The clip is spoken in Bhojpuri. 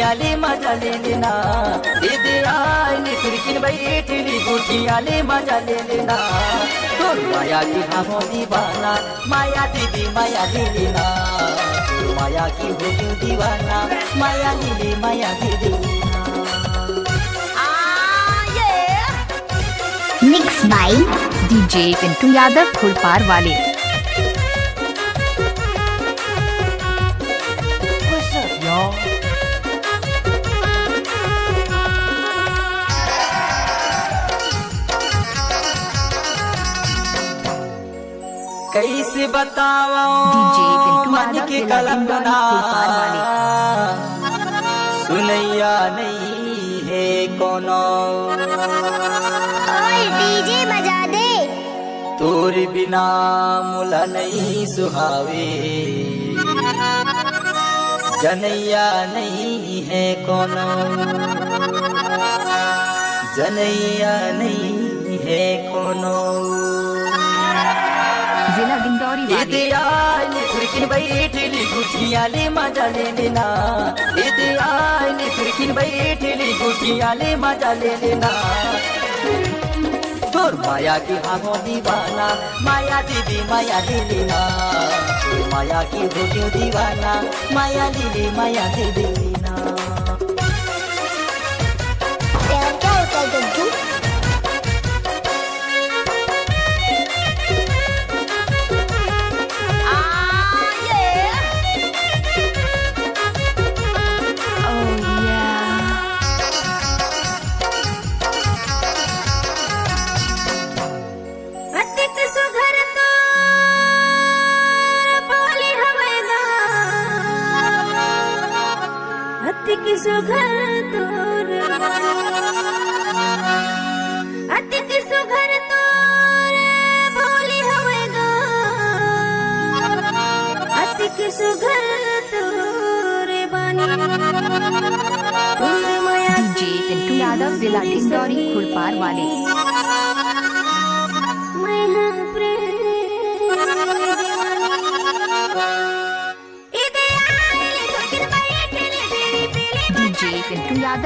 गुठियाले मजा ले लेना, दीदी आईली खिड़की बैठली गुठियाले मजा ले लेना। तोर माया की हम दीवाना, माया दीदी माया ले लेना, माया की हो क्यों दीवाना, माया दीदी माया दे देना। Mix by DJ Pintu Yadav Khulpar वाले। कैसे बताओ डीजे पिंटू मन यादव के जिला कलंगना, खुलपार वाले। सुनैया नहीं है कोनो, ओए डीजे बजा दे। तोर बिना मुला नहीं सुहावे, जनैया नहीं है कोनो, जनैया नहीं है कोनो। जिला डिंडौरी वाले। दीदी आईली खिड़की बैठली गुठियाले मजा ले लेना, दीदी आईली खिड़की बैठली गुठियाले मजा ले लेना। तोर माया की हम दीवाना, माया दीदी माया ले लेना, माया की हो क्यों दीवाना, माया दीदी माया दे देना। तेरा क्या होता है गज्जू? सुघर तोर अतिक सुघर तोर बोली हवेगा, अतिक सुघर तोर बानी डीजे पिंटू यादव जिला डिंडौरी खुलपार वाले। डीजे पिंटू यादव